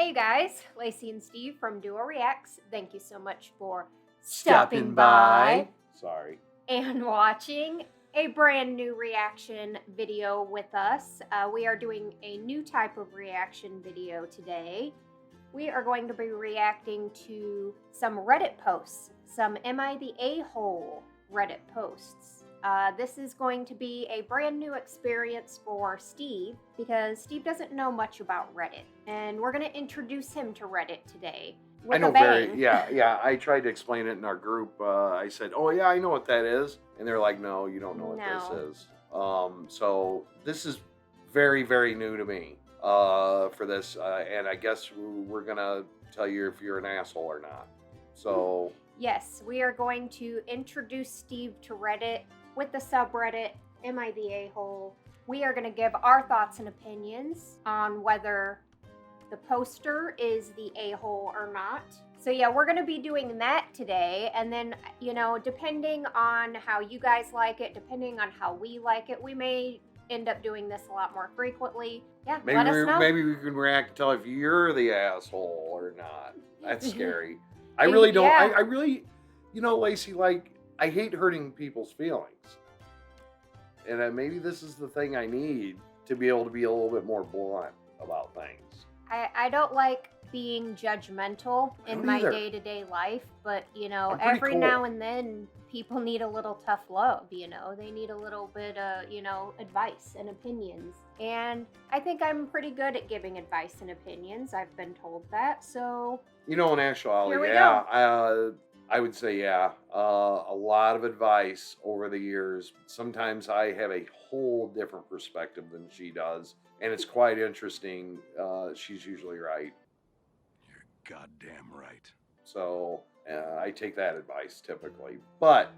Hey guys, Lacey and Steve from Duo Reacts. Thank you so much for Stopping by. Sorry. And watching a brand new reaction video with us. We are doing a new type of reaction video today. We are going to be reacting to some Reddit posts, some Am I the A-hole Reddit posts. This is going to be a brand new experience for Steve because Steve doesn't know much about Reddit, and we're going to introduce him to Reddit today. I know yeah. I tried to explain it in our group. I said, "Oh yeah, I know what that is," and they're like, "No, you don't know what this is." So this is very, very new to me for this, and I guess we're gonna tell you if you're an asshole or not. So yes, we are going to introduce Steve to Reddit with the subreddit Am I the A-hole? We are going to give our thoughts and opinions on whether the poster is the a-hole or not. So yeah, we're going to be doing that today. And then, you know, depending on how you guys like it, depending on how we like it, we may end up doing this a lot more frequently. Yeah, let us know. Maybe we can react and tell if you're the asshole or not. That's scary. I really don't. Yeah. I really, you know, Lacey, like, I hate hurting people's feelings. And maybe this is the thing I need to be able to be a little bit more blunt about things. I don't like being judgmental in my day-to-day life, but, you know, every now and then people need a little tough love, you know. They need a little bit of, you know, advice and opinions. And I think I'm pretty good at giving advice and opinions. I've been told that, so... You know, in actuality, yeah, I would say, yeah, a lot of advice over the years. Sometimes I have a whole different perspective than she does, and it's quite interesting. She's usually right. You're goddamn right. So I take that advice typically, but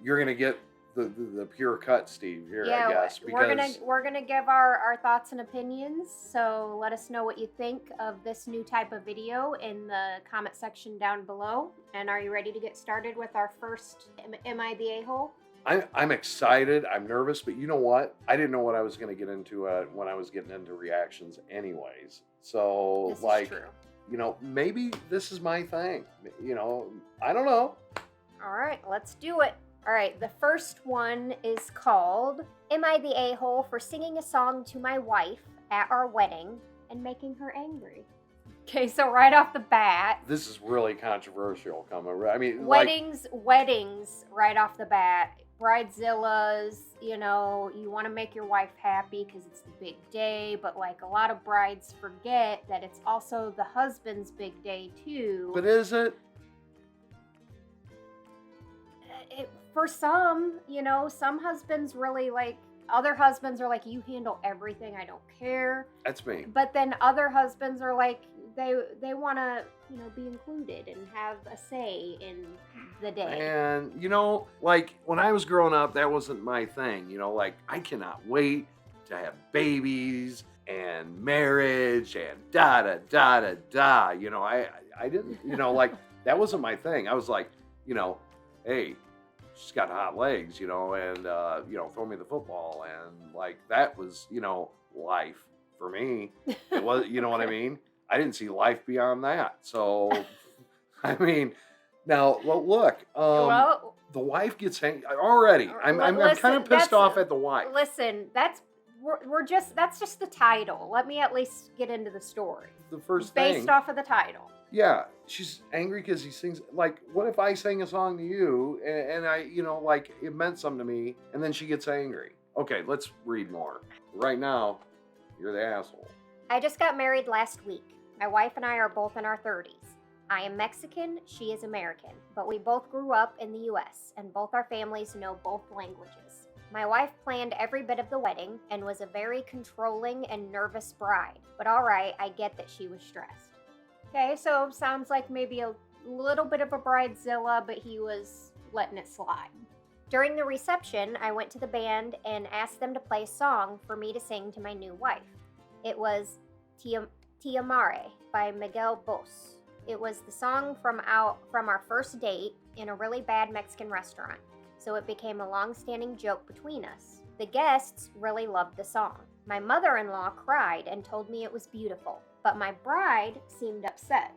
you're gonna get the pure cut, Steve. Here, yeah, I guess. Because we're gonna give our thoughts and opinions. So let us know what you think of this new type of video in the comment section down below. And are you ready to get started with our first Am I the A-hole? I'm excited. I'm nervous, but you know what? I didn't know what I was gonna get into when I was getting into reactions, anyways. So this is true. You know, maybe this is my thing. You know, I don't know. All right, let's do it. All right, the first one is called, Am I the A-hole for singing a song to my wife at our wedding and making her angry? Okay, so right off the bat. This is really controversial coming. I mean, weddings right off the bat. Bridezillas, you know, you want to make your wife happy because it's the big day, but like a lot of brides forget that it's also the husband's big day too. But is it? For some, you know, some husbands really like, other husbands are like, you handle everything, I don't care. That's me. But then other husbands are like, they want to, you know, be included and have a say in the day. And, you know, like when I was growing up, that wasn't my thing. You know, like I cannot wait to have babies and marriage and da. You know, I didn't, you know, like that wasn't my thing. I was like, you know, hey, she's got hot legs, you know, and, you know, throw me the football. And like, that was, you know, life for me. It was, you know what I mean? I didn't see life beyond that. So, I mean, now, well, look, the wife gets angry already. I'm kind of pissed off at the wife. Listen, that's just the title. Let me at least get into the story. The first thing. Based off of the title. Yeah, she's angry because he sings, like, what if I sang a song to you and I, you know, like, it meant something to me, and then she gets angry. Okay, let's read more. Right now, you're the asshole. I just got married last week. My wife and I are both in our 30s. I am Mexican, she is American, but we both grew up in the US, and both our families know both languages. My wife planned every bit of the wedding and was a very controlling and nervous bride, but all right, I get that she was stressed. Okay, so sounds like maybe a little bit of a bridezilla, but he was letting it slide. During the reception, I went to the band and asked them to play a song for me to sing to my new wife. It was Te Amare by Miguel Bos. It was the song from our first date in a really bad Mexican restaurant, so it became a long-standing joke between us. The guests really loved the song. My mother-in-law cried and told me it was beautiful, but my bride seemed upset.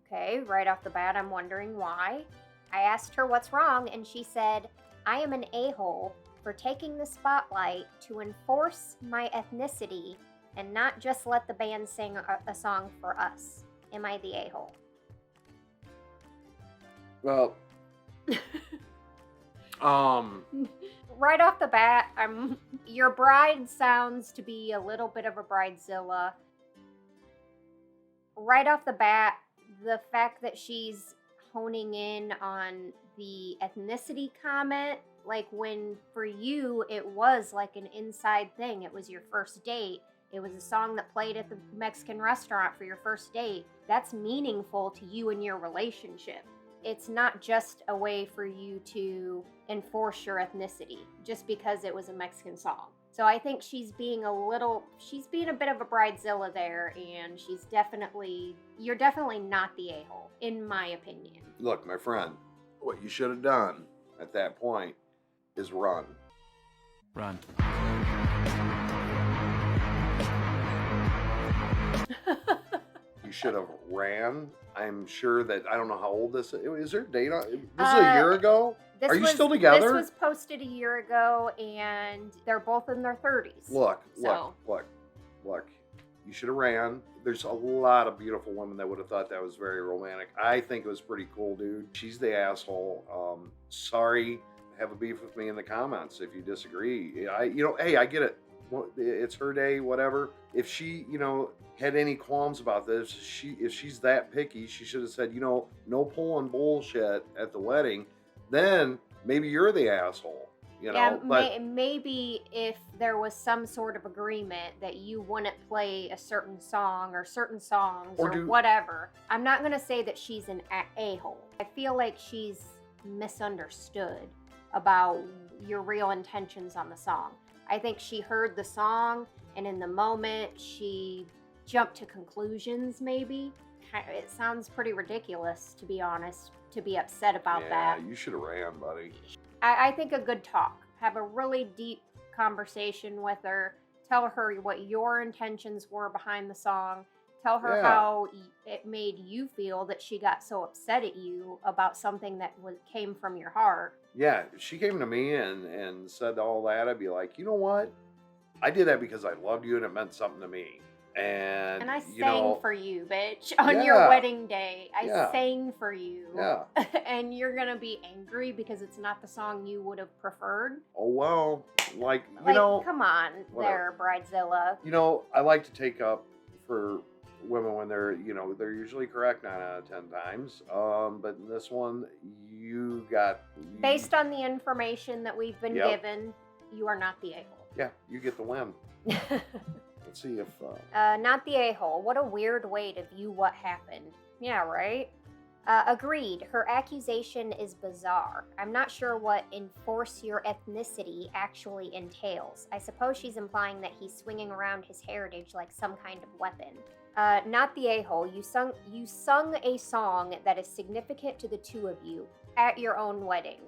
Okay, right off the bat, I'm wondering why. I asked her what's wrong, and she said, I am an a-hole for taking the spotlight to enforce my ethnicity and not just let the band sing a song for us. Am I the a-hole? Well, right off the bat, your bride sounds to be a little bit of a bridezilla. Right off the bat, the fact that she's honing in on the ethnicity comment, like when for you it was like an inside thing, it was your first date, it was a song that played at the Mexican restaurant for your first date, that's meaningful to you and your relationship. It's not just a way for you to enforce your ethnicity just because it was a Mexican song. So I think she's being a bit of a bridezilla there, and you're definitely not the a-hole, in my opinion. look, my friend, what you should have done at that point is run. Run. You should have ran. I'm sure that, I don't know how old this is. Is there a date on? This is a year ago? Are you still together? This was posted a year ago, and they're both in their 30s. Look. You should have ran. There's a lot of beautiful women that would have thought that was very romantic. I think it was pretty cool, dude. She's the asshole. Sorry, have a beef with me in the comments if you disagree. Hey, I get it. Well, it's her day, whatever. If she, had any qualms about this, if she's that picky, she should have said, no pulling bullshit at the wedding. Then maybe you're the asshole. Maybe if there was some sort of agreement that you wouldn't play a certain song or certain songs or whatever. I'm not going to say that she's an a-hole. I feel like she's misunderstood about your real intentions on the song. I think she heard the song, and in the moment she jumped to conclusions, maybe. It sounds pretty ridiculous, to be honest, to be upset about that. Yeah, you should have ran, buddy. I think a good talk. Have a really deep conversation with her. Tell her what your intentions were behind the song. Tell her how it made you feel that she got so upset at you about something that came from your heart. Yeah, if she came to me and said all that, I'd be like, you know what? I did that because I loved you and it meant something to me. And I sang for you, bitch, on your wedding day. I sang for you. Yeah. And you're going to be angry because it's not the song you would have preferred? Oh, well, come on there, Bridezilla. I like to take up for women when they're usually correct 9 out of 10 times. But in this one, based on the information that we've been given, you are not the a-hole. Yeah, you get the win. Let's see if... not the a-hole. What a weird way to view what happened. Yeah, right? Agreed. Her accusation is bizarre. I'm not sure what enforce your ethnicity actually entails. I suppose she's implying that he's swinging around his heritage like some kind of weapon. Not the a-hole. You sung a song that is significant to the two of you at your own wedding.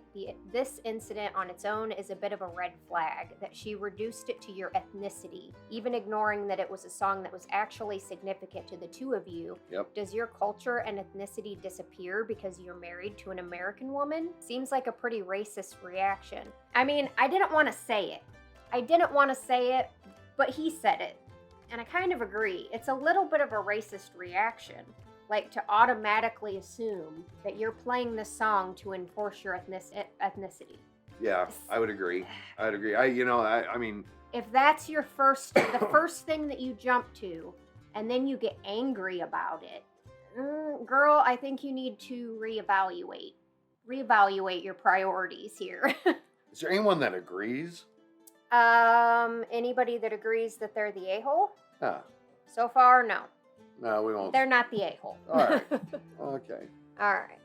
This incident on its own is a bit of a red flag, that she reduced it to your ethnicity, even ignoring that it was a song that was actually significant to the two of you. Yep. Does your culture and ethnicity disappear because you're married to an American woman? Seems like a pretty racist reaction. I mean, I didn't want to say it, but he said it. And I kind of agree. It's a little bit of a racist reaction. Like to automatically assume that you're playing this song to enforce your ethnicity. Yeah, I would agree. I mean... If that's the first thing that you jump to, and then you get angry about it, girl, I think you need to reevaluate your priorities here. Is there anyone that agrees? Anybody that agrees that they're the a-hole? Yeah. So far, no. No, we won't. They're not the a-hole. All right. Okay. All right.